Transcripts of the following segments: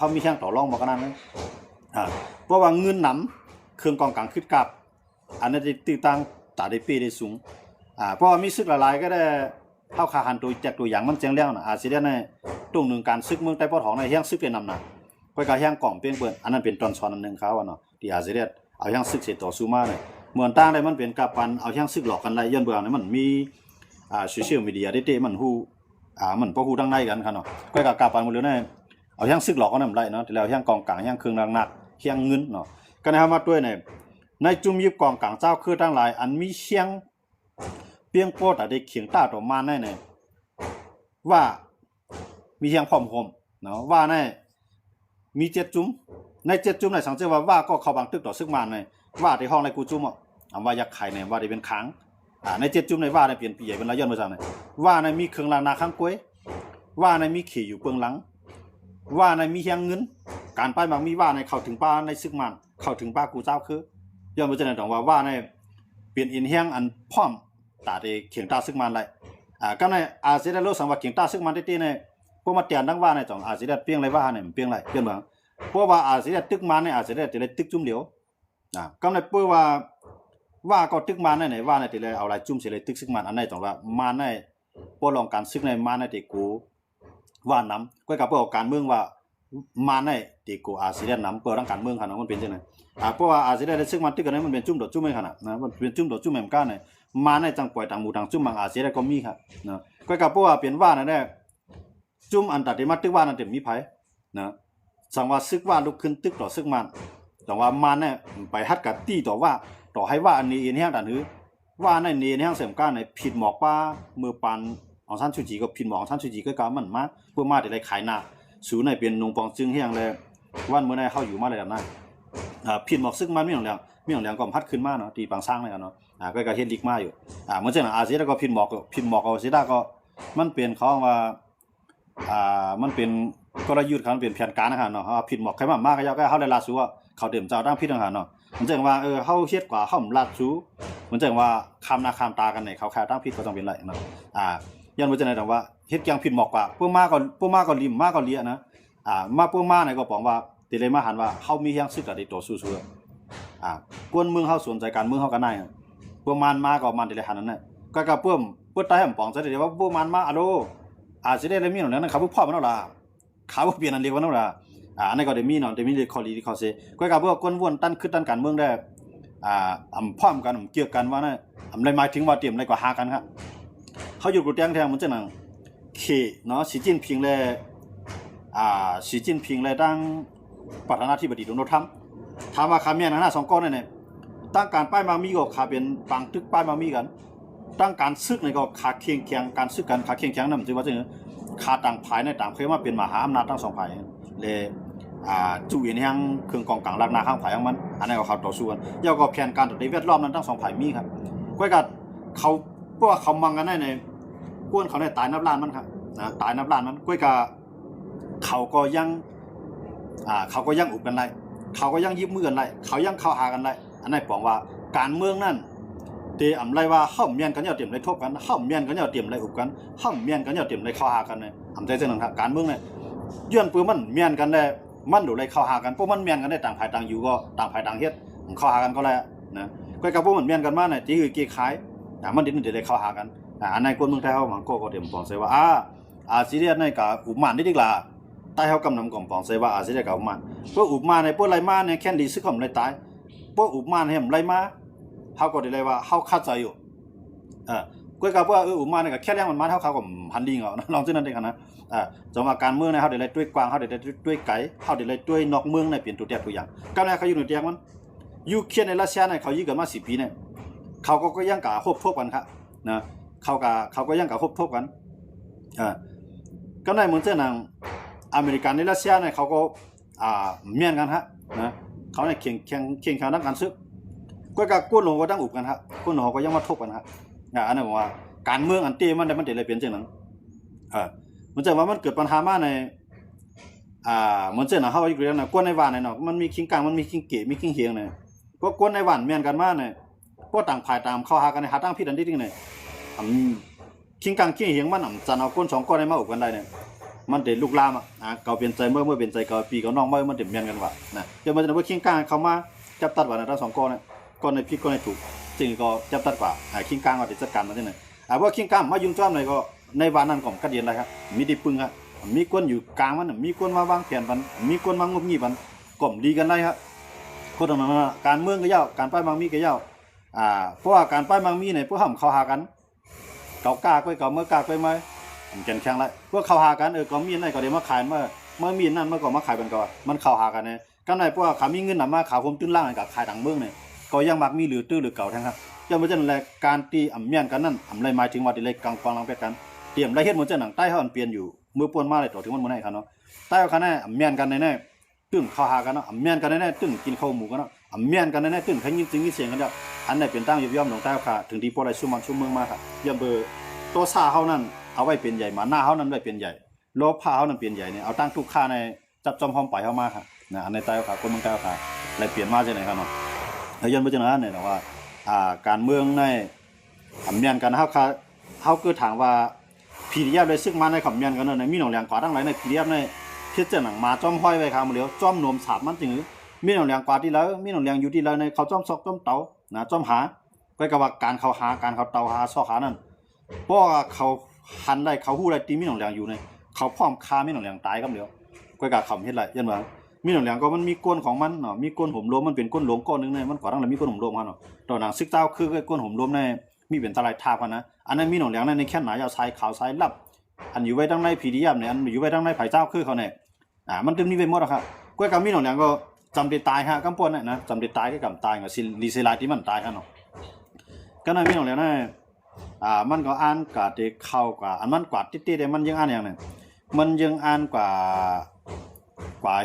เขามีแข่งต่อรองบอกกันนั้นนะเพราะว่าเงินหนำเครื่องกองกลางขึ้นกับอันนั้นจะตีตั้งตาได้ปีได้สูงเพราะว่ามีซึกหลายๆก็ได้เข้าคาหันตัวจากตัวอย่างมันแจ้งแล้วนะอาจจะได้ในตรงหนึ่งการซึกเมืองใต้ปอดของในแห่งซึกเป็นนำหนักก็การแห่งกล่องเปลี่ยนเปิดอันนั้นเป็นตอนซ้อนอันหนึ่งเขาเนาะที่อาจจะได้เอาแห่งซึกเสร็จต่อสู้มาเลยเหมือนตั้งได้มันเป็นกับปันเอาแห่งซึกหลอกกันได้ย้อนเบื่อเนี่ยมันมีโซเชียลมีเดียได้เตะมันหูมันพอหูดังในกันครับเนาะก็กับปันหมดเลยเนี่ยเอาแห่งซึกหลอกกันนั่นได้เนาะแต่แล้วแห่งกองกลางแห่งเครื่องหนักแห่งเงินเนาะก็นะครับมาด้วยในจุ่มยิบกองกลางเจ้าคือทั้งหลายอันมีเชียงเปียงโปแต่ได้เขียงตาต่อมาแน่เนี่ยว่ามีเชียงพร้อมคมเนาะว่าแน่มีเจ็ดจุ่มในเจ็ดจุ่มในสังเกตว่าก็เข้าบางตึกต่อซึกมันเนี่ยว่าในห้องในกูจุ่มว่ายักษ์ไข่เนี่ยว่าได้เป็นค้างในเจ็ดจุ่มในว่าในเปลี่ยนปีใหญ่เป็นระยะมาจากไหนว่าในมีเครื่องรางนาข้างกล้วยว่าในมีขี่อยู่เปลืองหลังว่าในมีเชียงเงินการไปบางมีว่าในเข้าถึงป้าในซึกมันเข้าถึงป้ากูเจ้าคือย้อนมาจากไหนต่างว่าในเปลี่ยนอินเฮียงอันพร้อมตาได้เขียงตาซึกมันไรก็ในอาเซียนโลกสังวัตเขียงตาซึกมันได้เนี่ยพวกมาเตียนดังว่าในจ่องอาเซียนเปียงไรว่าเนี่ยเปียงไรเปียงบางเพราะว่าอาเซียนตึกมันเนี่ยอาเซียนจะได้ตึกจุ่มเดียวก็ในเพราะว่าก็ตึกมันเนี่ยว่าในที่เลยเอาอะไรจุ่มเสียเลยตึกซึกมันอันไหนจ่องว่ามาในพวกลองการซึกในมาในที่กูว่าน้ำก็กับพวกการเมืองว่ามาในที่กูอาเซียนน้ำเปิดร่างการเมืองขนาดมันเป็นยังไงเพราะว่าอาเซียนได้ซึกมันตึกกันนั้นมันเป็นจุ่มดอกจุ่มไม่ขนาดนะมันเป็นจุ่มดอกจุ่มเหมือนกันเนี่ยมาในจังปล่อยต่างหมู่ต่างจุ่มบางอาเซียนก็มีครับนะก็กับพวกเปลี่ยนว่านั่นแหละจุ่มอันตัดที่มาตึกว่านั่นเต็มมีไผนะสังว่าซึกว่าลุกขึ้นตึกต่อซึกมันแต่ว่ามันเนี่ยไปฮัดกับตีต่อว่าต่อให้ว่าอันนี้เองแห้งดันหือว่าในนี้แห้งเสริมก้าในผิดหมอกป้ามือปันของท่านชูจีก็ผิดหมอกของท่านชูจีก็กามันมาเพื่อมาแต่ได้ขายหน้าสูในเป็นนงปองจึงแห้งเลยวันเมื่อไหร่เข้าอยู่มาเลยแบบนั้นผิดหมอกซึกมันไม่หลงแรงก็พัดขึ้นมาเนาะตีปางสร้างเลยกันเนาะก็เฮ็ดลิกมาอยู่เมื่อเช้าอาเซียนก็ผิดหมอกเอาเสียได้ก็มันเป็นเขาว่ามันเป็นกลยุทธ์เขาเป็นแผนการนะครับเนาะผิดหมอกใครมากก็ยาวก็เฮาได้ลาสูว่าเขาเต็มเจ้าตั้งผิดต่างหากเนาะมันจังว่าเฮาเฮ็ดกว่าเฮาลาสูมันจังว่าคำหน้าคำตากันเนี่ยเขาแค่ตั้งผิดก็ต้องเป็นไรเนาะย้อนว่าจังได๋ว่าเฮ็ดอย่างผิดหมอกกว่าพวกมาก็ริมมาก็เลียนะมาพวกมาเนี่ยก็บอกว่าติเลยมาหันว่าเฮามีแฮงซึกก็ได้ต่อสู้กวนเมืองเฮาสนใจการเมืองเฮากันได้พวกมันมาก็มันติเลยหันนั่นน่ะก็กับเพิ่มตายให้ปองซะได้ว่าพวกมันมาอะโดอาจจะได้เลยมีหน่อยนั้นเขาพวกพ่อมันเอาล่ะเขาเปลี่ยนอันเรียกว่านั่นล่ะอันนี้ก็ได้มีเนาะได้มีเลยคอลีที่เขาเซก็กับพวกคนวนตั้นขึ้นตั้นการเมืองได้พร้อมกันเกี่ยวกันว่านะอะไรหมายถึงว่าเตรียมอะไรกว่าหากันครับเขาอยู่กูแจ้งแทงมันจะนั่งเขเนาะสีจิ้นพิงเลยสีจิ้นพิงเลยตั้งประธานาธิบดีโดนัลด์ทรัมป์ถามว่าคำเมียนหน้า2ก้อนเนี่ยตั้งการป้ายมามีก็ขาเป็นปังตึกป้ายมามีกันตั้งการซึกในก็ขาเคียงแข็งการซึกกันขาเคียงแข็งนั่นถือว่าจะขาต่างภายในต่างเคยมาเป็นมหาอำนาจทั้ง2ฝ่ายเลยจู่อย่างนี้ทั้งเครื่องกองกลางลักนาข้างฝ่ายของมันอันนี้ก็เขาต่อสู้กันยาวก็แผนการต่อในแวดล้อมนั้นทั้ง2ฝ่ายมีครับก็กับเขาเพราะว่าเขามังกันได้ในก้วนเขาได้ตายนับล้านมันครับตายนับล้านมันก็กับเขาก็ยังอุบกันไรเขาก็ยังยิบมือกันไรเขายังเข้าหากันไรอันนี้บอกว่าการเมืองนั่นเตะอะไรว่าห้ามเมียนกันเนี่ยเตรียมอะไรทบกันห้ามเมียนกันเนี่ยเตรียมอะไรอุบกันห้ามเมียนกันเนี่ยเตรียมอะไรเข้าหากันเนี่ยทำใจเส้นหนึ่งครับการเมืองเนี่ยย้อนปืนมันเมียนกันได้มันดูอะไรเข้าหากันพวกมันเมียนกันได้ต่างฝ่ายต่างอยู่ก็ต่างฝ่ายต่างเฮ็ดเข้าหากันก็แล้วนะก็กับพวกมันเมียนกันมาเนี่ยที่คือเกี่ยขายมันดิ้นเดี๋ยวได้เข้าหากันอันในคนเมืองไทยเขาหวังก็เตรียมปองใส่ว่าอาซีเรียในกับอุมานนี่ดีกว่าใต้เขากำนำกล่องปองใส่ว่าอาซีเรียกับอุมานพวกอุมานในพวกไรมาเนี่ยแค่ดีซึกขมไรตายพวกอุมานเนี่ยไรมาเขาก็ได้เลยว่าเขาคาดใจอยู่ก็กับว่าอุมานเนี่ยแค่เลี้ยงมันมาเท่าเขากับพันดีเหรอลองเช่นนั้นเองนะจังหวะการเมืองเนี่ยเขาได้เลยด้วยกวางเขาได้เลยด้วยไก่เขาได้เลยด้วยนอกเมืองเนี่ยเปลี่ยนตัวเดียวตัวอย่างก็เนี่ยเขาอยู่ในเดียวมันยูเครนในรัสเซียเนี่ยเขายื้อกันมา10 ปีเนี่ยเขาก็ยังกะควบทบกันครับนะเขาก็ยังกะควบทบกันก็ในเหมือนเช่นอย่างอเมริกันในรัสเซียเนี่ยเขาก็เมียนกันฮะนะเขาเนี่ยเข่งขันทั้งการซื้อก็กับกุ้นหลงก็ตั้งอุบกันฮะกุ้นหลงก็ยังมาทบกันฮะอันนี้บอกว่าการเมืองอันเตี้ยมันได้มันเดี๋ยวเลยเปลี่ยนเช่นนั้นมันจะว่ามันเกิดปัญหามาในเหมือนเช่นเขาอยู่เรียนนะกุ้นในบ้านเนี่ยเนาะมันมีคิงกลางมันมีคิงเก๋มีคิงเฮียงเนี่ยพวกกุ้นในบ้านเมียนกันมาเนี่ยพวกต่างฝ่ายต่างเข้าหากันในหาตั้งพิษอันที่จริงเนี่ยคิงกลางคิงเฮียงมันจันเอากุ้น2 ก้อนในมาอุบกันได้เนี่ย มันได้ลุกลามเก่าเปลี่ยนใจเมื่อเปลี่ยนใจเก่าปีก็น้องเมื่อมันเต็มเมียนกันว่านะเดี๋ยวมันจะว่าคิงกลางเข้ามาจับตัดว่านะทั้งสองก้อนเนี่ยก้อนในพิษก้อนในถูกจริงก็จับตัดกว่าคิงกลางก็จะจัดการมาที่ไหนว่าคิงกลางมายุ่งจ้อมเลยก็ในวันนั้นก็กระเดียนอะไรครับมีดิปึงครับมีก้นอยู่กลางมันมีก้นมาวางแผนมันมีก้นมางบงี้มันกล่อมดีกันได้ครับคนต่างๆการเมืองก็ยาวการป้ายบางมีก็ยาวเพราะว่าการป้ายบางมีเนี่ยพวกเขาหากันเก่ากล้าก็เก่าเมื่อกล้าก็ไม่แข่งแข่งไรพวกเขาหากันก็มีนั่นก็เดี๋ยวมาขายเมื่อมีนั่นเมื่อก่อนมาขายกันก่อนมันเขาหากันเนี่ยกันไหนพวกเขามีเงินหนามาขาวคมตื้นล่างกับขายต่างเมืองเนี่ยก็ยังมักมีหรือตื้อหรือเก่าทั้งครับจะมาเจออะไรการตีอ่ำเมียนกันนั่นอ่ำไรหมายถึงว่าตีเลยกลางกองลังเป็ดกันเตรียมไรเฮ็ดเหมือนเจ้าหนังใต้เขาอันเปลี่ยนอยู่มือปวนมาเลยต่อถึงมันมันให้ครับเนาะใต้เขาแน่อ่ำเมียนกันแน่ตึ้งเขาหากันเนาะอ่ำเมียนกันแน่ตึ้งกินข้าวหมูกันเนาะอ่ำเมียนกันแน่ตึ้งขยิงจึงมีเสียงกันเดียวอันไหนเป็นตั้งย่อมหลงใต้เขาถึงดีพอได้ชุ่มมันชุ่มเมืองมากครับย่อมเบอร์ตัวซาเขานั่นเอาไว้เป็นใหญ่มาหน้าเขานั้นไว้เป็นใหญ่โลภาเขานั้นเป็นใหญ่เนี่ยเอาตั้งทุกค่าในจับจอมพร้อมไปเขามากครับนะอันในใต้เขาคนเมืองใต้เขาเลยเปลี่ยนมาจากไหนครับเนาะแล้วยันไปจากนั้นเนี่ยว่าการเมืองในขำเมียนกันเขาคือถามว่าพีดีเอฟเลยซึ่งมาในขำเมียนกันในมีหนองแหลงกว่าทั้งหลายในพีดีเอฟในพิจารณามาจ้อมห้อยไว้ครับมาเลี้ยวจ้อมนวมสาบมันถึงมีหนองแหลงกว่าที่แล้วมีหนองแหลงอยู่ที่แล้วในเขาจ้อมซอกจ้อมเตานะจ้อมหาก็กับว่าการเขาหาการเขาเตาหาซอกหานั่นเพราะว่าเขาหันได้เขาหู้ได้ตีมีหนองแหลงอยู่ในเขาพร้อมฆ่ามีหนองแหลงตายกับเลี้ยวก็กับขำเฮ็ดไรยันว่ามีหนองแหลงก็มันมีก้นของมันเนาะมีก้นห่มลมมันเป็นก้นหลงก้อนนึงในมันกว่าทั้งหลายมีก้นห่มลมครับเนาะตอนหนังซึกเจ้าคือก้นห่มลมในมีเป็นตะไลทากันนะอันนั้นมีหนองแหลงในแค่หนายาวชายขาวชายลับอันอยู่ไว้ทั้งในพีดีเอฟเนี่ยอันอยู่ไว้ทั้งในไผ่เจ้าคือเขาเนี่ยมันตึมนี่เป็นหมดครับก้อยกับมีหนองแหลงก็จำได้ตายฮะกำปวนเนี่ยนะจำได้ตายก็กำตายกับลีเซลายที่มันตายครับเนาะก็นั่นมีหนองแหลงนั่นมันก็อ่านกว่าเด็กเข้ากว่าอันมันกว่าติดๆเนี่ยมันยังอ่านอย่างเนี่ยมันยังอ่านกว่า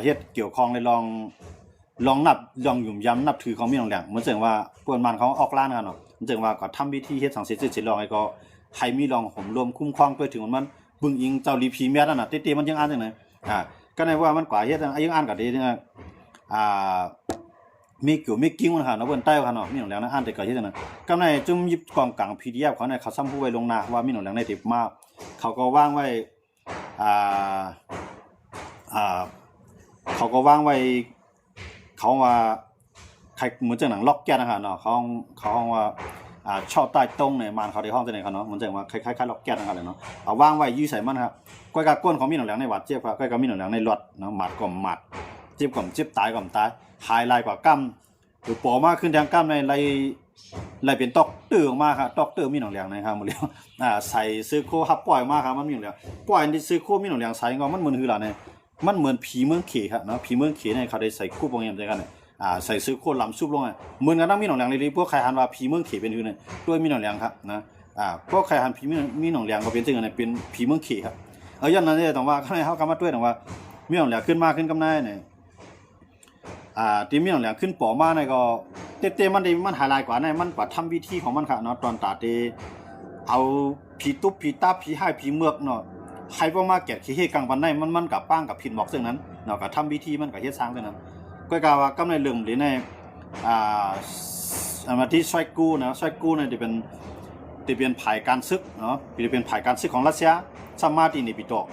เฮ็ดเกี่ยวข้องในลองนับลองหยุ่มย้ำนับถือของมีหนองแหลงเหมือนเสียงว่าเปิ้นมันเขาออกล้านกันเนาะเหมือนเสียงว่าก็ทำพิธีเฮ็ดสังเสริสิลองไอ้ก็ให้มีลองห่มรวมคุ้มครองไปถึงมันบึงอิงเจ้าลีพีแม่นั่นน่ะติๆมันยังอ่านจังได๋ก็ในว่ามันกว่าเฮ็ดยังอ่านก็ดีเนี่ยมีเกี่ยวมีกิ้งมันค่ะเนาะเปิ้นใต้ค่ะเนาะมีหนองแหลงนะอ่านแต่ก็เฮ็ดจังนั้นกำในจุ่มยิบกองกลาง PDF เขาเนี่ยเขาซ้ำผู้ไว้ลงหน้าว่ามีหนองแหลงในติมาเขาก็วางไว้เขาก็วางไว้เขาว่าใครเหมือนจังหนังล็อกแก๊สนะฮะเนาะเขาว่าชอบใต้ตรงเนี่ยมันเขาได้ห้องจังได๋ครับเนาะเหมือนจังว่าคล้ายๆล็อกแก๊สนะครับเนาะเอาวางไว้อยู่ใส่มันครับก้อยกะก้นของมีหนองแหลงในวัดเจ็บครับก้อยกะมีหนองแหลงในรถเนาะหมัดก็หมัดเจ็บก็เจ็บตายก็ตายหายลายกว่ากั้มหรือปอมากขึ้นทางกั้มในไล่เป็นตอกตื้อออกมาครับตอกตื้อมีหนองแหลงนะครับหมดแล้วใส่ซื้อโคฮับปล่อยมาครับมันมีหนองแหลงปล่อยที่ซื้อโคมีหนองแหลงใส่ก็มันเหมือนคือล่ะเนี่ยมันเหมือนผีเมืองเขครับเนาะผีเมืองเขเนี่ยเขาได้ใส่คู่บ่งอย่างจังกันเนี่ยใส่ซื้อโคลำซุปลงเหมือนกันทั้งมีหนองแหลงเลยพวกใครหันว่าผีเมืองเขเป็นคือเนี่ยด้วยมีหนองแหลงครับนะพวกใครหันผีมีหนองแหลงก็เป็นจังได๋เป็นผีเมืองเขครับยันนั้นเนี่ยต้องว่าข้างในเฮาก็มาด้วยต้องว่ามีหนองแหลงขึ้นมาขึ้นกำนายเนี่ยที่มีหนองแหลงขึ้นปอมาเนี่ยก็เต้ๆมันหายลายกว่าเนี่ยมันกว่าทำวิธีของมันครับเนาะตอนตาเตเอาผีตุ๊บผีตาผีหายผีเมือกเนาะให้บ่มาแกะขี้เฮ็ดกลางวันได้มันกับป้างกับผิดหมอกซึ่งนั้นเนาะก็ทำวิธีมันก็เฮ็ดสร้างซึ่งนั้นก็กล่าวว่ากำในเรื่องหรือในมาที่ซอยกูนะซอยกูเนี่ยที่เป็นภายการศึกเนาะที่เป็นภายการศึกของรัสเซียซัมมาตินิปิโต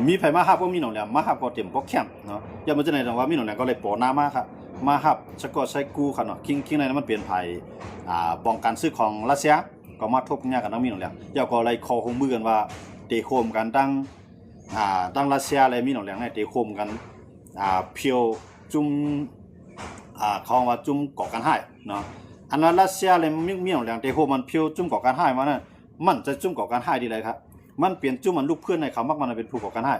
มีไผมาฮับบ่มีหนองแหลงมาฮับบ่เต็มบ่แคมเนาะอย่ามันจะไหนว่ามีหนองแหลงก็เลยปอหน้ามาครับมาฮับสะกอซอยกูครับเนาะคิงในนั้นมันเป็นภายป้องกันศึกของรัสเซียก็มาทบยากันนำมีหนองแหลงอย่าก็เลยคอคงมือกันว่าเตะโคมกันตั้งรัสเซียอะไรมีหนองแหลงเนี่ยเตะโคมกันเพียวจุ่มเขาว่าจุ่มก่อการให้เนาะอันนั้นรัสเซียเลยมีหนองแหลงเตะโคมมันเพียวจุ่มก่อการให้มาเนี่ยมันจะจุ่มก่อการให้ดีเลยครับมันเปลี่ยนจุ่มมันลูกเพื่อนในเขามักมันเป็นผู้ก่อการให้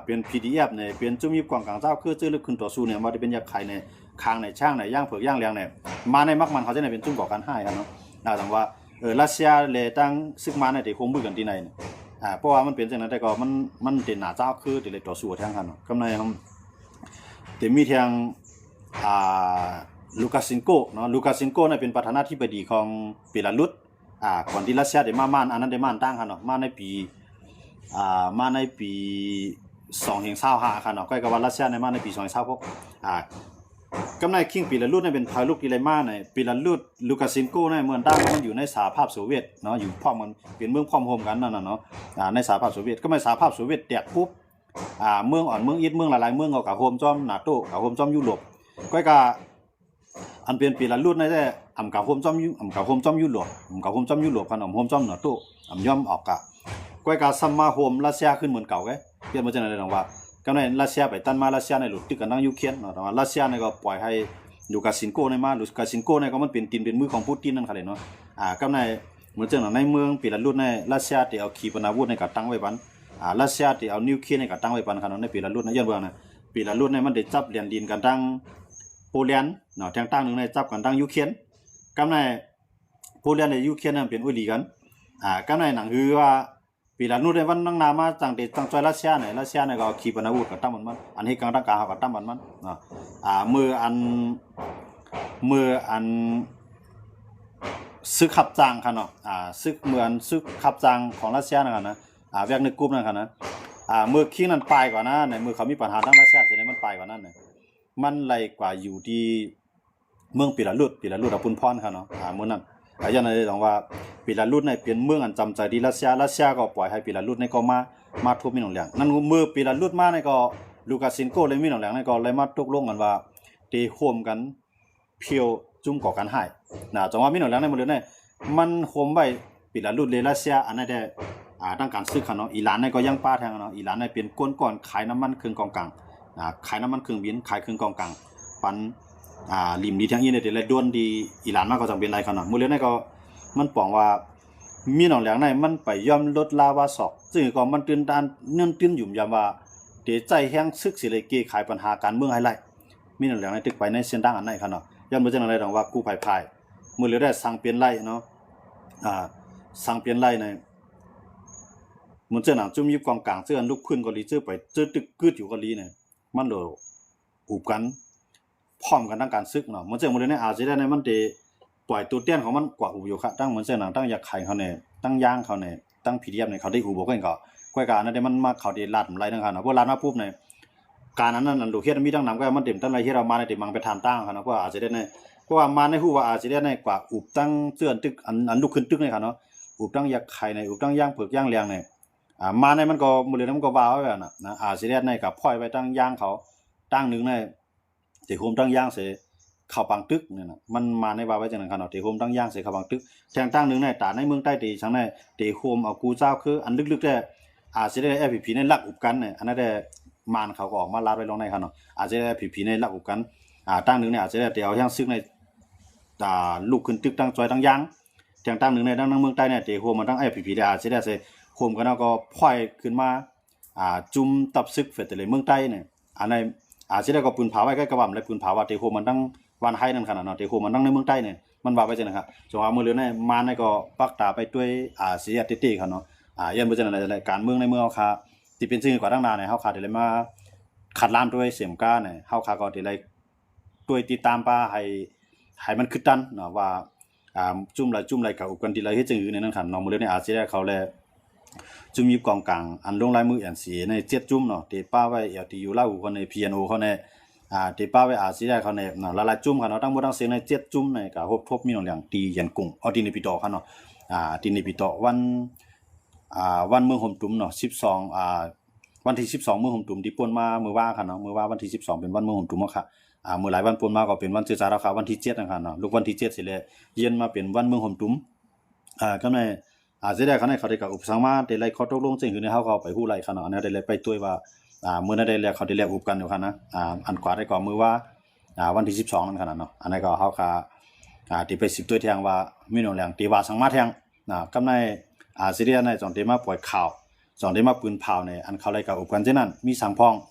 เป็น PDF เนี่ยเปลี่ยนจุ่มยิบกว่างกลางเจ้าคือจื้อลึกขึ้นต่อสู้เนี่ยว่าจะเป็นยาไข่ในคางในช่างในย่างเผือกย่างแรงเนี่ยมาในมักมันเขาจะเป็นจุ่มก่อการให้ครับเนาะแต่ว่ารัสเซียเลยตั้งซึกมาในเตะโคมมือกันที่ไหนเพราะว่ามันเป็นจังนั้นแต่ก็มันเป็นหน้าเจ้าคือติเลยต่อสู้ทางกันเนาะกำในแต่มีทางลูกาซินโกเนาะลูกาซินโกเนี่ยเป็นประธานาธิบดีของเบลารุสก่อนที่รัสเซียได้มาม่านอันนั้นได้ม่านตั้งกันเนาะมาในปี2025ค่ะเนาะก็ว่ารัสเซียในมาในปี2026กำในคิงเบลารุสเนี่ยเป็นพาลูกที่ไรมาในเบลารุสลูกาซินโกเนี่ยเมืองตั้งมันอยู่ในสหภาพโซเวียตเนาะอยู่พร้อมมันเป็นเมืองพร้อมโฮมกันนั่นน่ะเนาะในสหภาพโซเวียตก็ไม่สหภาพโซเวียตแตกปุ๊บ เมืองอ่อนเมืองอีดเมืองหลายๆเมืองเอากับโฮมจอมนาโต้กับโฮมจอมยุโรปก้อยกะอันเป็นปีละรุ่นได้แต่อำกับโฮมจอมอำกับโฮมจอมยุโรปอำกับโฮมจอมยุโรปกันอำโฮมจอมนาโต้อำย่อมออกกะก้อยกะซัมมาโฮมรัสเซียขึ้นเหมือนเก่าไงเปลี่ยนมาจากไหนดังว่ากำในรัสเซียไปตันมารัสเซียในหลุดตึกกันนั่งยูเครนเนาะแต่ว่ารัสเซียในก็ปล่อยให้ลูกาซินโกในมาลูกาซินโกในก็มันเป็นตีนเป็นมือของปูตินนั่นค่ะเลยเนาะกำในเหมือนจังในเมืองปีละรุ่นในรัสเซียที่เอาขีปนาวุธในการตั้งไว้บันรัสเซียที่เอานิวเคลียร์ในการตั้งไว้บันค่ะเนาะในปีละรุ่นในย้อนเบื้องนะปีละรุ่นในมันได้จับเหรียญดินกันตั้งโปแลนด์เนาะทางตั้งหนึ่งในจับกันตั้งยูเครนกำในโปแลนด์ในยูเครนนั้นเป็นอุลีกันกำในหนังคือว่าปีละรุ่นในวันนั่งนามาตั้งแต่ตั้งใจรัสเซียในก็ขีปนาวุธกับตั้งมันอันนี้กลางตั้งกลางกับตั้งมันเนาะเมื่ออันซึกขับจางค่ะเนาะซึกเหมือนซึกขับจางของรัสเซียนะครับนะแวกในกลุ่มนั่นค่ะนะเมื่อคิงนั้นปลายกว่านะในเมื่อเขามีปัญหาทางรัสเซียเสร็จแล้วมันปลายกว่านั้นเนี่ยมันไล่กว่าอยู่ที่เมืองปิลารุดเอาปุนพรค่ะเนาะเมื่อนั้นอย่างนั้นเลยต้องว่าปิลารุดในเป็นเมืองอันจำใจที่รัสเซียก็ปล่อยให้ปิลารุดในก็มาทุบมีหนองเหลียงนั่นเมื่อปิลารุดมาในก็ลูกาซินโกเลยมีหนองเหลียงในก็เลยมาตกลงกันว่าตีโฮมกันเพียวจุ่มก่อกันให้จังว่ามีหนองเหลียงในหมดเลยเนี่ยมันโฮมไว้ปิลารุดเลยรัสเซียอันนั้นได้ตั้งการซื้อค่ะเนาะอิหร่านในก็ยังป้าแทงเนาะอิหร่านในเป็นก้นก่อนขายน้ำมันเครื่องกองกลางขายน้ำมันเครื่องบินขายเครื่องกองกลางปันริมดีทางนี้เนี่ยเดี๋ยวด้วนดีอิหร่านมากก็จำเป็นไรค่ะเนาะมื้อเร็วในก็มันปองว่ามีหนองเหลียงในมันไปย่อมลดลาวาศอกซึ่งก็มันตื่นด้านเนื่องตื่นยุ่มยามว่าเดี๋ยวใจแห้งซึกสิเลยเกขายปัญหาการเมืองให้ไล่มีหนองเหลียงในตึกไปในเส้นทางอันไหนค่ะเนาะย้อนบ่จังได๋ดอกว่ากู้ภัยพายมื้อเร็วได้สั่งเปลี่ยนไล่เนาะสั่งเปลี่ยนไล่ในเหมือนเจ้าหนังจุ่มยิบกองกลางเสื้ออันลุกขึ้นก็ลีเจอไปเจอตึกกึดอยู่ก็ลีเนี่ยมันโดอุบกันพร้อมกันทั้งการซึกเนาะเหมือนเจ้ามื้อนี้อาจสิได้ในมันได้ปล่อยตัวเตี้ยนของมันกว่าอุบอยู่ค่ะตั้งเหมือนเจ้าหนังตั้งอยากไข่เขาเนี่ยตั้งย่างเขาเนี่ยตั้งผีเดียบเนี่ยเขาได้อุบบ่กันก็ก้อยการนั้นได้มันมาเขาได้ลาดไหลนั่นค่ะเนาะพวกลาดมาปุ๊บเนี่ยการนั้นลูกเฮ็ดมีทั้งนำก็มันเต็มตั้งไรที่เรามาในเต็มมังไปทานตั้งค่ะเนาะเพราะอาจจะได้ในเพราะว่ามาในฮู้ว่าอาจจะได้ในกว่าอุบตั้งเสื้อตึกอันลุกขึ้นตึกเนี่ยค่ะเนาะอุบตั้งอยากไข่ในอุบตั้งย่างเผือกย่างแรงเนี่ยมาในมันก็มื้อนี้มันก็ว่าไว้แบบน่ะนะสิได้ในกับพ้อยไว้ตั้งย่างเขาตั้งนึงในที่โฮมตั้งย่างเสเข้าปังตึกเนี่ยน่ะมันมาในว่าไว้จังนั้นคั่นเนาะที่โฮมตั้งย่างเสเข้าปังตึกแทงตั้งนึงในตาในเมืองใต้ที่ชังในที่โฮมเอากูเจ้าคืออันลึกๆได้สิได้ FPP ในลักอุบกันเนี่ยอันนั้นได้มานเขาก็ออกมาลาดไว้ลงในคั่นเนาะสิได้ FPP ในลักอุบกันตั้งนึงเนี่ยสิได้เอาย่างซึกในลูกขึ้นตึกตั้งจอยตั้งย่างแทงตั้งนึงในตั้งเมืองใต้เนี่ยที่โฮมมันตั้ง FPP ได้สิได้โฮมกันก็พ้อยขึ้นมาจุ่มตับซึกเฟตเลยเมืองใต้เนี่ยอันในสิได้ก็ปืนเผาไว้ใกล้กระบำและปืนเผาว่าที่โฮมมันตั้งวันให้นั่นขนาดเนาะที่โฮมมันตั้งในเมืองใต้เนี่ยมันว่าไว้จังนะครับจังว่ามื้อเร็วในมาในก็ปักตาไปด้วยเสียติๆครับเนาะยันบ่จังได๋การเมืองในเมืองเฮาค่ะที่เป็นสิ่งกว่าตั้งนานเนี่ยเฮาขาดได้มาขัดล้ามด้วยเสียมก้าเนี่ยเฮาขาก็ได้ด้วยติดตามป้าให้มันขึ้นตันเนาะว่าจุ่มไหลกับอุกันที่ไหลเฮ็ดจังอื่นในนั้นคั่นเนาะมื้อเร็วในสิได้เขาแลจุ่มยิบกองกลางอันลงลายมืออันสีใน7จุ่มเนาะที่ป้าไว้LTU ลาวคนใน PNO เขาในที่ป้าไว้สิได้เขาในเนาะหลายๆจุ่มค่ะเนาะทั้งหมดทั้งสิ้นใน7จุ่มในก็ฮบทบมีหนองเหลียงตียันกุ้งตินิปิโตค่ะเนาะตินิปิโตวันเมืองห่มตุ่มเนาะ12วันที่12เมืองห่มตุ่มที่ป่นมามื้อว่าค่ะเนาะมื้อว่าวันที่12เป็นวันเมืองห่มตุ่มเนาะค่ะมื้อหลายวันป่นมาก็เป็นวันซื่อสาราค่ะวันที่7นะคะเนาะลูกวันที่7สิเลยเย็นมาเป็นวันเมืองห่มตุ่มก็ในสิได้เขาในเขาได้กับอุปสังมาได้ไล่ข้อตกลงซึ่งคือในเฮาก็ไปฮู้ไล่คั่นเนาะอันนั้นได้ไล่ไปตุ้ยว่ามื้อนั้นได้แล้วเขาได้แล้วอุบกันอยู่คั่นนะอันกว่าได้ก็มื้อว่าวันที่12นั่นคั่นเนาะอันนั้นก็เฮาก็ที่ไป10ตุ้ยแทงว่ามีหนองแหลงที่ว่าสังมาแทงกำในสิได้ในสองที่มาปล่อยข่าวสองที่มาปืนเผาในอันเขาไล่กับอุบกันจังนั้นมีสังพ้อง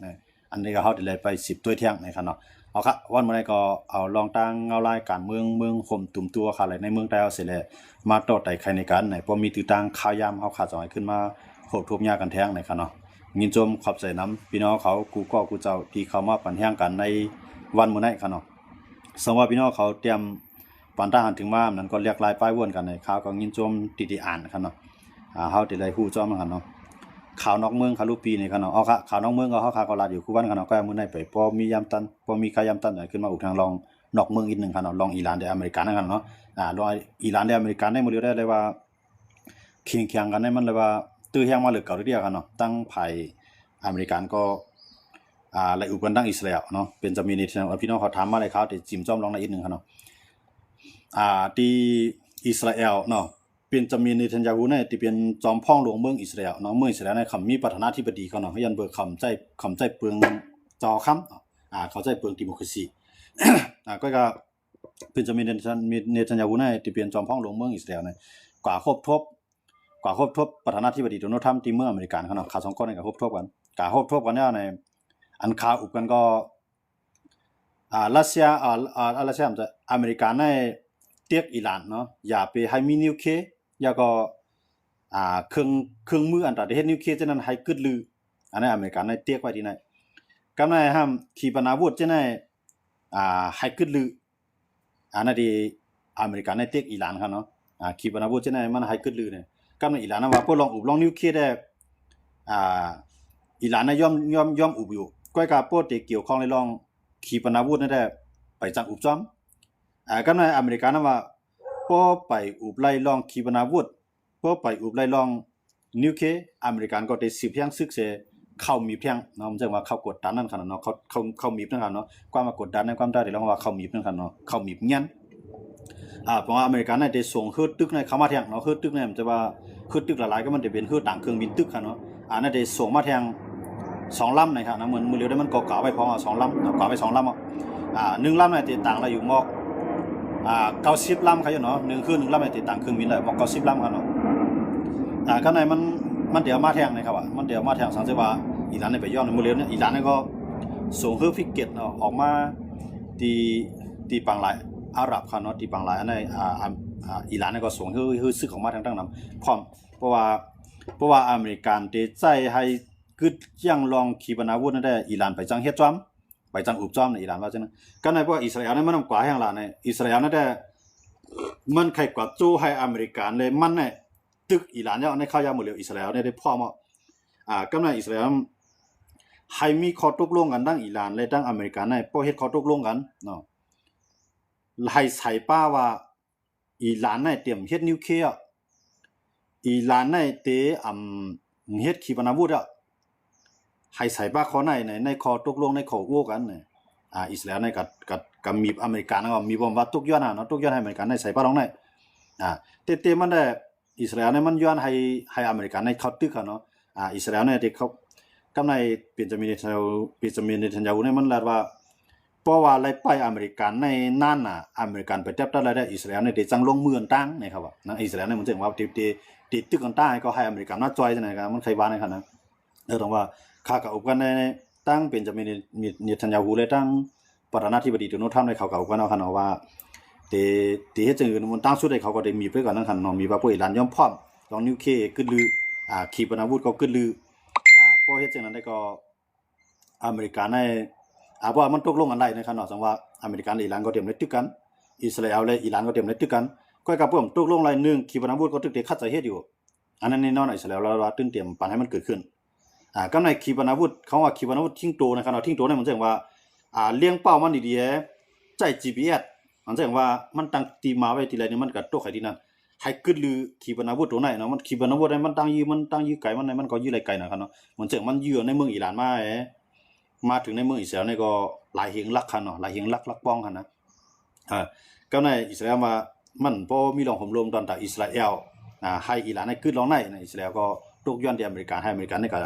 อันนี้ก็เฮาได้ไล่ไป10ตุ้ยแทงในคั่นเนาะเอาครับวันมื้อนี้ก็เอาลองตั้งเงารายการเมืองห่มตุ่มตัวค่ะในเมืองใต้เอาเสร็จแล้วมาต่อไต่ใครในกันพอมีตื้อตังข่าวยามเฮาขาดสอยขึ้นมาโหบทุบยากันแท้งในคั่นเนาะยินชมขอบใจน้ำพี่น้องเขากูก็กูเจ้าที่เข้ามาปันแห้งกันในวันมื้อนี้คั่นเนาะสำหรับพี่น้องเขาเตรียมปันทหารถึงมานั้นก็เรียกลายป้ายวนกันในข่าวก็ยินชมติอ่านคั่นเนาะเฮาได้ไล่ฮู้จ้อมคั่นเนาะข่าวนอกเมืองคารุปีนี่คั่นเนาะเอาค่ะข่าวนอกเมืองก็เฮาก็ลาดอยู่คู่วันคั่นเนาะก็มื้อนี้ไปพอมียามตันพอมีกายามตันขึ้นมาอุกทางลองนอกเมืองอีกนึงคั่นเนาะลองอิหร่านได้อเมริกันนั่นคั่นเนาะลองอิหร่านได้อเมริกันได้มื้อเดียวได้เลยว่าเคียงกันได้มันเลยว่าตื้อแฮงมาเหลือเก่าเดียวกันเนาะตั้งไผ อเมริกันก็ไล่อุปกันดังอิสราเอลเนาะเป็นจะมีในพี่น้องเขาถามมาเลยเขาแต่จิ้มจ้อมลองในอีกนึงครับเนาะที่อิสราเอลเนาะเป็นจะมีในเทนยาฮูเนี่ยที่เป็นจอมพ่องหลวงเมืองอิสราเอลเนาะเมืองอิสราเอลในคำมีประธานาธิบดีเขาเนาะยันเบิกคำใจเปลืองจอค้ำเขาใจเปลืองดิโมคราซีก็เป็นจะมีในเทนยาฮูเนี่ยที่เป็นจอมพ่องหลวงเมืองอิสราเอลเนี่ยกว่าครบทบประธานาธิบดีโดนัลด์ทรัมป์ที่เมืองอเมริกันเขาเนาะขาสองก้อนในกับครบทบกันเนี่ยในอันคาอุบกันก็รัสเซียรัสเซียมันจะอเมริกันในเตียกอิหร่านเนาะอย่าไปให้มีนิวเคลียร์อย่าก็เครื่องมืออันตรายเฮ็ดนิวเคลียร์จะนั้นให้กึดลืออันนั้นอเมริกันในเตียกไว้ที่ไหนกำในห้ามขีปนาวุธจะนั้นให้กึดลืออันนั้นที่อเมริกันในเตียกอิหร่านครับเนาะขีปนาวุธจะนั้นมันให้กึดลือเนี่ยกำในอิหร่านว่าพวกลองนิวเคลียร์ได้อิหร่านย่อมอุบอยู่ก้อยกับพวกที่เกี่ยวข้องในลองขีปนาวุธนั่นได้ไปจังอุบจ้อมก็ในอเมริกันว่าพอไปอุบไล่ลองขีปนาวุธพอไปอุบไล่ลองนิวเคลียร์อเมริกันก็ได้สืบเพียงซึกเสเข้ามีเพียงเนาะมันจะว่าเข้ากดดันนั่นขนาดเนาะเข้ามีนั่นขนาดเนาะความมากดดันในความได้ที่เราว่าเข้ามีนั่นขนาดเนาะเข้ามีเงี้ยเพราะว่าอเมริกันได้ส่งฮืดตึกในเข้ามาแทงเนาะฮืดตึกเนี่ยมันจะว่าฮืดตึกหลายๆก็มันจะเป็นฮืดต่างเครื่องบินตึกค่ะเนาะนั่นได้ส่งมาแทง2ลำนะครับนะมือเร็วได้มันก่อไว้พอ2ลำก่อไว้2ลำ1ลำเนี่ยติดต่างเราอยู่มอก90ลำครับเนาะ1คือ1ลำเนี่ยติดต่างเครื่องบินเลยมอก90ลำครับเนาะข้างในมันเดี๋ยวมาแทงนะครับมันเดี๋ยวมาแทงสังเกตว่าอิหร่านเนี่ยไปย่อมมือเร็วเนี่ยอิหร่านเนี่ยก็ส่งฮืดฟิกเก็ตเนาะออกมาตีปังหลายอาหรับครับเนาะตีปังหลายอันในอิหร่านเนี่ยก็ส่งฮืดซึกออกมาทางตั้งนำพร้อมเพราะว่าอเมริกันเตใจให้กึดยังลองขีปนาวุธนั่นได้อิหร่านไปจังเฮ็ดจ้อมไปจังอุบจ้อมในอิหร่านว่าจังนั้นก็ในพวกอิสราเอลเนี่ยมันกว่าแห่งล่ะในอิสราเอลนั่นได้มันใครกว่าโจให้อเมริกันเลยมันเนี่ยตึกอิหร่านเนี่ยในข้าวยาหมดเลยอิสราเอลเนี่ยได้พร้อมก็ในอิสราเอลให้มีข้อตกลงกันทั้งอิหร่านและทั้งอเมริกันในพอเฮ็ดข้อตกลงกันเนาะให้ใส่ป้าว่าอิหร่านเนี่ยเตรียมเฮ็ดนิวเคลียร์อิหร่านเนี่ยเตเฮ็ดขีปนาวุธให้ใส่ป้าข้อในข้อตกลงในข้อโอ้กันเนี่ยอิสราเอลในกับมีอเมริกันก็มีบ่ว่าตกย้อนเนาะตกย้อนให้อเมริกันในใส่ป้าลงในเตมันได้อิสราเอลเนี่ยมันย้อนให้อเมริกันในเขาตึกเนาะอิสราเอลเนี่ยที่เขากำในเป็นจะมีในทันยาฮูเนี่ยมันลาดว่าเพราะว่าไล่ไปอเมริกันในนั่นอเมริกันไปจับได้อิสราเอลเนี่ยได้จังลงมือตั้งนะครับว่านะอิสราเอลเนี่ยมันจึงว่าติดตึกกันตั้งก็ให้อเมริกันน่าจอยจังได๋ครับมันใครว่าในขนาดนั้นต้องว่าค่ากับอุปกันในตั้งเป็นจะมีทันยาฮูเลยตั้งประธานาธิบดีโดนัลด์ทรัมป์ในเขากับอุปกันเอาคันว่าเฮ็ดจังอื่นมันตั้งสุดให้เขาก็ได้มีไปก่อนนั้นคันเนาะมีว่าพวกอิหร่านยอมพร้อมลองนิวเคลียร์กึดลือขีปนาวุธก็กึดลือพอเฮ็ดจังนั้นได้ก็อเมริกันในเพราะว่ามันตกลงกันได้นะครับเนาะสังว่าอเมริกันและอิหร่านก็เตรียมได้ตึกกันอิสราเอลและอิหร่านก็เตรียมได้ตึกกันก็กับเพิ่มตกลงราย1ขีปนาวุธก็ตึกได้คัดใจเฮ็ดอยู่อันนั้นแน่นอนอิสราเอลเราตื่นเตรียมปานให้มันเกิดขึ้นก็ในขีปนาวุธเขาว่าขีปนาวุธทิ้งโตนะครับเนาะทิ้งโตเนี่ยมันแสดงว่าเลี้ยงเป้ามันดีๆใจ GPS มันแสดงว่ามันตั้งตีมาไว้ทีไรนี่มันก็ตกให้ที่นั่นให้กึดลือขีปนาวุธตัวไหนเนาะมันขีปนาวุธมันตั้งยื้อไกลมันก็ยื้อไกลนะครับเนาะมันแสดงมันยื้อในเมืองอิหร่านมาถึงในเมืองอิสราเอลนี่ก็หลายเฮงลักคั่นเนาะหลายเฮงลักป้องคั่นนะก็ในอิสราเอลว่ามันบ่มีรองผมรวมตอนตาอิสราเอลให้อิหร่านให้กึดลองในอิสราเอลก็ตกย้อนที่อเมริกันให้อเมริกันนี่ก็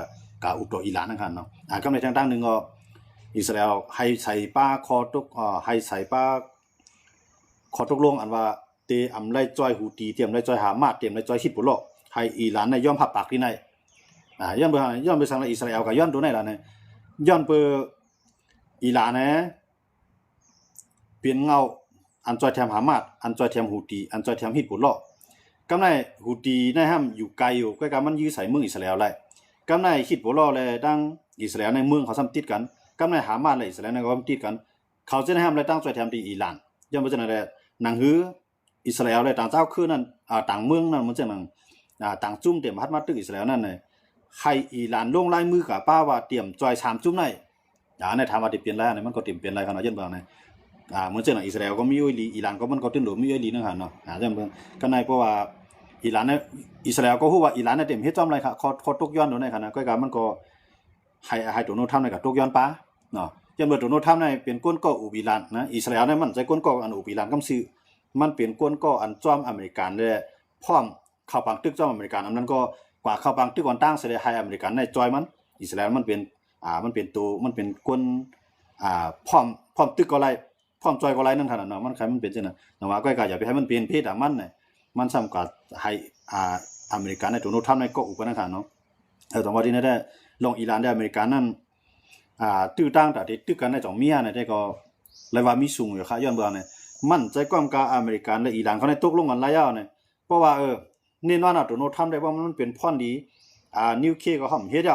อุปตัวอิหร่านนั่นคั่นเนาะก็ในทางนึงก็อิสราเอลให้ใส่ป้าคอตกให้ใส่ป้าขอตกลงอันว่าเตอำไล่จ้อยฮูตีเตรียมไล่จ้อยฮามาสเตรียมไล่จ้อยฮิซบุลลอฮ์ให้อิหร่านเนี่ยยอมรับปากที่ไหนย้อนไปสังอิสราเอลก็ย้อนตัวไหนล่ะเนี่ยย้อนไปอิหร่านเนี่ยเปลี่ยนเงาอันจ้อยแถมฮามาสอันจ้อยแถมฮูตีอันจ้อยแถมฮิซบุลลอฮ์กำในฮูตีเนี่ยห้ามอยู่ไกลอยู่ใกล้กับมันยื้อใส่เมืองอิสราเอลไล่กำในฮิซบุลลอฮ์เลยดังอิสราเอลในเมืองเขาซ้ำติดกันกำในฮามาสและอิสราเอลก็ติดกันเขาจะห้ามเลยตั้งจ้อยแถมที่อิหร่านย้อนไปจังได๋หนังหืออิสราเอลเลยต่างเจ้าคือนั่นต่างเมืองนั่นมันจังนั้นต่างจุ่มเตรียมฮัดมาตึกอิสราเอลนั่นน่ะให้อิหร่านลงลายมือกับป้าว่าเตรียมจอย3จุ่มได้ในถามว่าสิเปลี่ยนแล้วมันก็เตรียมเปลี่ยนอะไรคั่นเนาะจังเบิ่งนะเหมือนจังนั้นอิสราเอลก็มีอยู่อีหลีอิหร่านก็มันก็ตึ้งโดมีอยู่อีหลีนั่นหั่นเนาะจังเบิ่งก็ในเพราะว่าอิหร่านเนี่ยอิสราเอลก็ฮู้ว่าอิหร่านเนี่ยเตรียมเฮ็ดจอมอะไรค่ะขอตกย้อนโดนได้คั่นนะก็มันก็ ให้โดนัลด์ทรัมป์ในกับตกย้อนป้าเนาะยันเมื่อโดนัลด์ทรัมป์ในเป็นก้นก่ออุบิลันนะอิสราเอลเนี่ยมันใจก้นก่ออันอุบิลันกำซื้อมันเป็นก้นก่ออันจ้อมอเมริกันเลยพร้อมเข้าปังตึกจ้อมอเมริกันอันนั้นก็กว่าเข้าปังตึกก่อนตั้งเสด็จให้อเมริกันในจอยมันอิสราเอลมันเป็นมันเป็นตัวมันเป็นก้นพร้อมตึกก็ไรพร้อมจอยก็ไรนั่นขนาดเนาะมันใครมันเป็นจังนะแต่ว่าก็อย่าไปให้มันเป็นเพศมันเนี่ยมันซ้ำกับให้อเมริกันในโดนัลด์ทรัมป์ในก็อุปนักเนาะแต่ว่าที่นั่นได้ลงอิหร่านได้อเมริกันนั่นตื้อตั้งแต่ที่ตื้อกันใน2เมียเนี่ยได้ก็เลยว่ามีสูงอยู่ค่ะย้อนเบื้องเนี่ยมันใจความกับอเมริกันและอิหร่านเขาในตกลงกันหลายอย่างเนี่ยเพราะว่าแน่นอนโดนัลด์ทรัมป์ได้ว่ามันเป็นพ่อนดีนิวเคลียร์ก็ห่มเฮ็ดอ่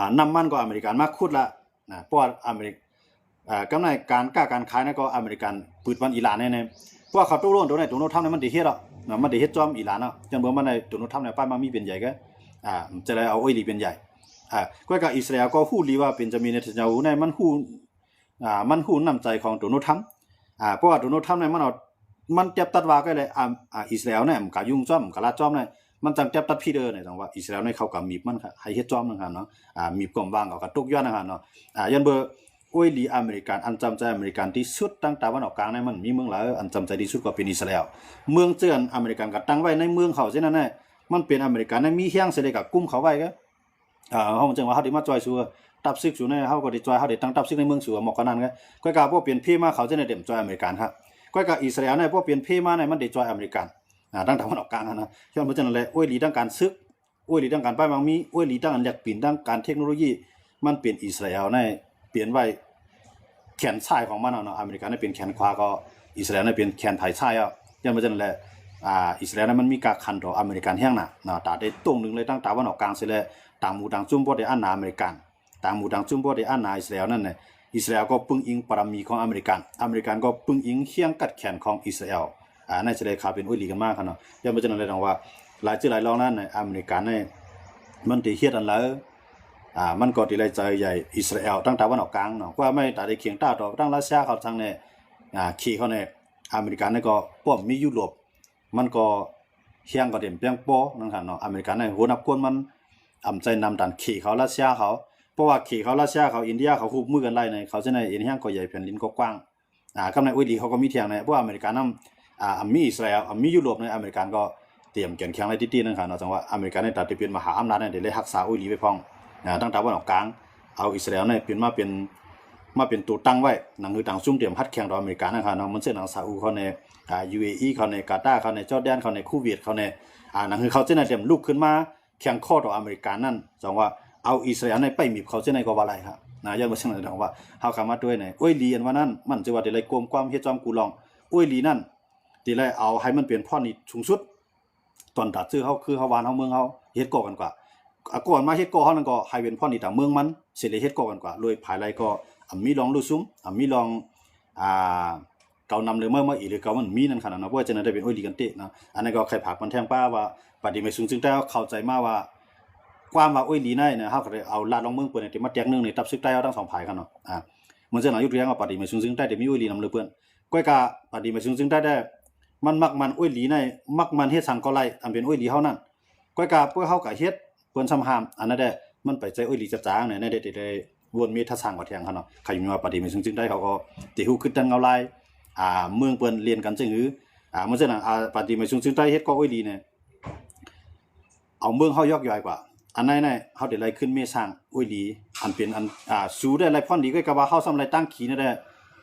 ะน้ำมันก็อเมริกันมากขุดละนะเพราะว่าอเมริกกำไรการขายนั่นก็อเมริกันปืดวันอิหร่านเนี่ยเพราะว่าเขาตกลงโดนัลด์ทรัมป์เนี่ยมันได้เฮ็ดอ่ะมันได้เฮ็ดจอมอิหร่านเนาะจังเบิ่งมันในโดนัลด์ทรัมป์เนี่ยป้ายมามีเป็นใหญ่ก็จะได้เอาลีเป็นใหญ่ก็กับอิสราเอลก็ฮู้ลีว่าเป็นจะมีเนทันยาฮูในมันฮู้นำใจของโดนัลด์ทรัมป์เพราะว่าโดนัลด์ทรัมป์เนี่ยมันเจ็บตัดว่าก็เลยอิสราเอลเนี่ยมันก็ยุ่งจ้อมก็ลาจ้อมเนี่ยมันจังเจ็บตัดพี่เด้อเนี่ยจังว่าอิสราเอลเนี่ยเขาก็มีมันให้เฮ็ดจ้อมนั่นคั่นเนาะมีกลมวางเอาก็ตกย้อนนั่นคั่นเนาะยันเบอร์โอ้ยลีอเมริกันอันจำใจอเมริกันที่สุดตั้งตะวันออกกลางเนี่ยมันมีเมืองหลายอันจำใจที่สุดก็เป็นอิสราเอลเมืองเจือนอเมริกันก็ตั้งไว้ในเมืองเขาซินั่นแหละมันเป็นอเมริกันมีเฮียงเสด็จกับกุ้มเขาไว้ก็เฮาจังว่าเฮาได้มาจอยซัวตับซึกอยู่ในเฮาก็ได้จอยเฮาได้ตั้งตับซึกในเมืองซัวหมอกกันนั้นก็กะบ่เปลี่ยนเพมาเขาจะได้เต็มจอยอเมริกันครับก็กะอิสราเอลเนี่ยบ่เปลี่ยนเพมาเนี่ยมันได้จอยอเมริกันตั้งแต่วันออกกลางนะย้อนบ่จังนั้นแหละโอ้ยลีดังการซึกโอ้ยลีดังการป้ายบางมีโอ้ยลีดังอันแลกเปลี่ยนดังการเทคโนโลยีมันเป็นอิสราเอลในเปลี่ยนไว้แขนซ้ายของมันเนาะอเมริกันเนี่ยเป็นแขนขวาก็อิสราเอลเนี่ยเป็นแขนไผซ้ายอ่ะย้อนบ่จังนั้นแหละอิสราเอลนั้นมันมีการคันต่ออเมริกันแห้งน่ะตาได้ตรงนึงเลยตั้งตะวันออกกลางเสียแล้วต่างหมู่ต่างจุ่มบ่ได้อันนาอเมริกันต่างหมู่ต่างจุ่มบ่ได้อันนาอิสราเอลนั่นน่ะอิสราเอลก็ปึ้งอิงปรมีของอเมริกันก็ปึ้งอิงเคียงกัดแขนของอิสราเอลนั่นจะได้ข่าวเป็นอุ้ยลีกันมากครับเนาะย้อนบ่จังนั้นเลยว่าหลายรองนั้นในอเมริกันเนี่ยมันได้เฮ็ดอันแล้วมันก็ที่ไรใจใหญ่อิสราเอลตั้งตะวันออกกลางเนาะว่าไม่ตาได้เคียงตาต่อตั้งรัสเซียเขาทางเนี่ยขี่เขาเนี่ยอเมริกันเนี่ยก็ป้อมมียุโรปมันก็เฮียงก็เต็มเปียงโป้นั่นค่ะเนาะอเมริกันเนี่ยหัวนับกวนมันใจนำดันขี่เขารัสเซียเขาเพราะว่าขี่เขารัสเซียเขาอินเดียเขาคู่มือกันไล่ในเขาจะในเอ็นเฮียงก็ใหญ่แผ่นดินก็กว้างกำในอุ้ยดีเขาก็มีเทียงในเพราะอเมริกันนั้นมีอิสราเอลมียุโรปในอเมริกันก็เตรียมแข่งแข่งในที่นั่นค่ะเนาะจังว่าอเมริกันเนี่ยตัดที่เป็นมหาอำนาจเนี่ยได้รักษาอุ้ยดีไว้พ้องตั้งแต่วันออกกลางเอาอิสราเอลเนี่ยเป็นมาเป็นตัวตั้งไว้หนังคือต่างซุ่มเตรียมฮัดแข่งต่ออเมริกันนะครับเนาะมันเช่นหนังซาอุเขาในUAE เขาในกาตาร์เขาในจอร์แดนเขาในคูเวตเขาในหนังคือเขาเช่นเตรียมลุกขึ้นมาแข่งข้อต่ออเมริกันนั่นจังว่าเอาอิสราเอลในไปมีเขาเช่นในก็ว่าอะไรครับย้อนมาเช่นนั้นว่าเฮาคำมาด้วยในอ้วยลีอันว่านั้นมันจะว่าได้ไรกลมความเฮ็ดจอมกูลองอ้วยลีนั่นที่ไรเอาให้มันเป็นพ่อนี่สูงสุดตอนตัดซื้อเฮาคือเฮาวานเฮาเมืองเฮาเฮ็ดก่อกันกว่าก่อนมาเฮ็ดก่อเฮานั่นก็ให้เป็นพ่อนี่ต่างเมืองมันสิได้เฮ็ดก่อกันกว่าโดยภายไรก็มีลองรู้ซุมมีลองเก่านำเลยเมื่ออีหรือเก่ามันมีนั่นขนาดเนาะเพราะว่าจะได้เป็นอ้อยลีกันเตะเนาะอันนั้นก็ใครผักมันแทงป้าว่าปฏิไม่สูงซึ่งแต่เข้าใจมาว่าความว่าอ้อยลีในเนี่ยเฮาก็ได้เอาลาดลองเมืองเปิ้นที่มาแตกนึงนี่ตับซึกใต้เอาทั้ง2ฝ่ายกันเนาะมันจะหน่อยยกตัวอย่างว่าปฏิไม่สูงซึ่งใต้ได้มีอ้อยลีนำเลยเปิ้นก้อยกะปฏิไม่สูงซึ่งใต้ได้มันอ้อยลีในมักมันเฮ็ดสังก็ไล่อันเป็นอ้อยลีเฮานั่นก้อยกะเปิ้นเฮาก็เฮ็ดเปิ้นซ้ำหามอันนั้นได้มันไปใจอ้อยลีจางๆเนี่ยได้วนมีทัศน์กว่าแทงเขาเนาะใครมีว่าปฏิไม่ซึ่งได้เขาก็ติฮู้ขึ้นตั้งเงาลายเมืองเปิ้นเรียนกันจังหือมันซั่นน่ะปฏิไม่ซึ่งได้เฮ็ดก็อ้อยดีเนี่ยเอาเมืองเฮายอกย่อยกว่าอันไหนๆเฮาได้ไล่ขึ้นเมสร้างอ้อยดีอันเป็นอันสู้ได้ไล่พรดีก็ว่าเฮาซ้ำไล่ตั้งขีนั่นแหล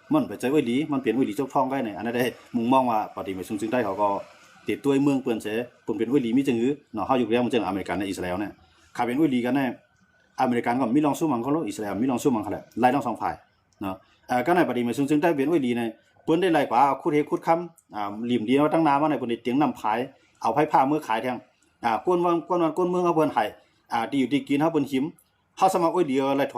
ะมันไปใจอ้อยดีมันเปลี่ยนอ้อยดีเจ้าทองได้เนี่ยอันนั้นได้มุมมองว่าปฏิไม่ซึ่งได้เขาก็ติดตัวเมืองเปิ้นเสเปิ้นเป็นอ้อยดีมีจังหือเนาะเฮาอยู่แล้วมันจังอเมริกันในอิสราเอลเนี่ยถ้าเป็นอ้อยดีกันแน่อเมริกันก็มีลองสู้มังเขาโลอิสราเอลมีลองสู้มังเขาแหละไล่ทั้ง2ฝ่ายเนาะก็ในปฏิไม่ซึ่งได้เป็นอ้อยดีในเปิ้นได้ไล่กว่าคุดเฮคุดคำริมดีว่าตั้งนามาในเปิ้นได้เตียงนำขายเอาไผผ้ามือขายแทงก้นเมืองเฮาเปิ้นให้ที่อยู่ที่กินเฮาเปิ้นหิมเฮาสามารถอ้อยดีอะไรถ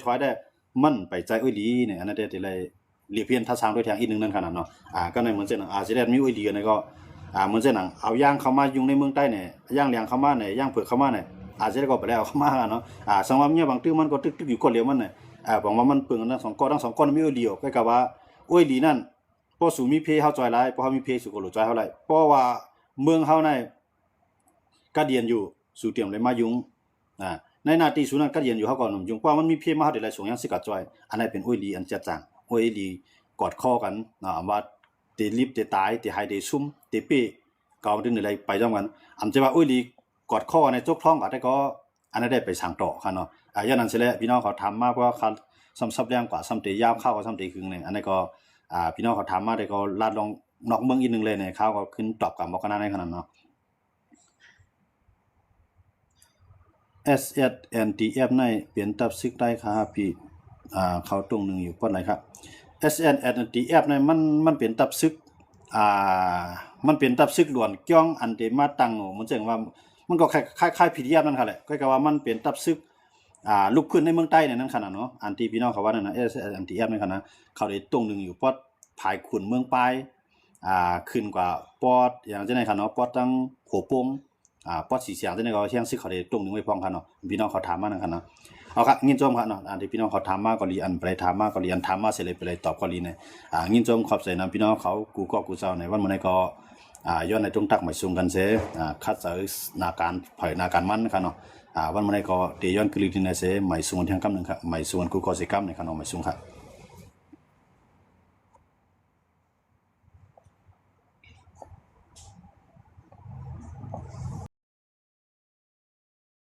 อยได้มันไปใจอ้อยดีเนี่ยอันนั้นได้ไล่เรียบเพียนท่าทางด้วยแทงอีกนึงนั่นขนาดเนาะก็ในเหมือนเช่นสิได้มีอ้อยดีเนี่ยก็เหมือนเช่นเอาย่างเข้ามาอยู่ในเมืองใต้เนี่ยย่างเลี้ยงเข้ามาเนี่ยย่างเผือกเข้ามาเนี่ยอาจจะได้ก็ไปแล้วเข้ามาเนาะสังว่าเนี่ยบางตื้อมันก็ตึกอยู่ก้อนเดียวมันเนี่ยบอกว่ามันเปลืองทั้ง2ก้อนมีอ้อยดีก็กับว่าอ้อยดีนั่นพอสูมีเพเฮาจอยหลายพอเฮามีเพสูก็หลุดจอยเฮาหลายเพราะว่าเมืองเฮาในก็เดียนอยู่สู่เตรียมเลยมายุง ในนาทีสุนันก็เรียนอยู่เขาก่อนหนุ่มจุงเพราะมันมีเพียงมาเขาเดี๋ยวไรส่งยังสิกาจอยอันนั้นเป็นอุ้ยลีอันเจ็ดจังอุ้ยลีกอดคอกันว่าเตลิบเตตายเตไฮเตซุ่มเตเป้เก่าดึงอะไรไปจ้องกันอันจะว่าอุ้ยลีกอดคอในจกท้องก็ได้ก็อันนั้นได้ไปสั่งต่อค่ะเนาะอย่างนั้นเสร็จแล้วพี่น้องเขาทำมาเพราะเขาซ้ำแรงกว่าซ้ำเตยาวเข้ากับซ้ำเตยครึ่งเนี่ยอันนี้ก็พี่น้องเขาทำมาได้ก็ลาดลองนอกเมืองอีกนึงเลยเนี่ยเขาก็ขึ้นตอบกับบอกกันได้ขนาดเนาะSNDF ในเปลี่ยนตับซึกได้ครับพี่เขาตรงนึงอยู่ป้อนไหนครับ SNDF ในมันเป็นตับซึกมันเป็นตับซึกหลวนเกี่ยงอันเดมาตังมันจังว่ามันก็คล้ายๆ PDF นั่นค่ะแหละก็ว่ามันเป็นตับซึกลุกขึ้นในเมืองใต้เนี่ยนั่นขนาดเนาะอันที่พี่น้องเขาว่านั่นนะ SNDF นั่นขนาดเขาได้ตรงนึงอยู่ปอดภายขุนเมืองปลายขึ้นกว่าปอดอย่างจังได๋ค่ะเนาะปอดตั้งหัวโป่งปอดสีเสียงจังได๋ก็เที่ยงซึกเขาได้ตรงนึงไว้พร้อมกันเนาะพี่น้องเขาถามมานั่นค่ะเนาะเอาครับงินจมครับเนาะอันที่พี่น้องเขาถามมาก็ลีอันไปถามมาก็ลีอันถามมาเสร็จเลยไปเลยตอบก็ลีเนี่ยงินจมขอบใจนำพี่น้องเขากูก็กูเจ้าในวันมื้อนี้ก็ย้อนในตรงตักหมายสูงกันเสคัดเสนาการเผยนาการมันครับเนาะวันมื้อนี้ก็เตย้อนกลีที่ในเสหมายสูงทางกำนึงครับหมายสูงกูก็สิกำในครับเนาะหมายสูงครับ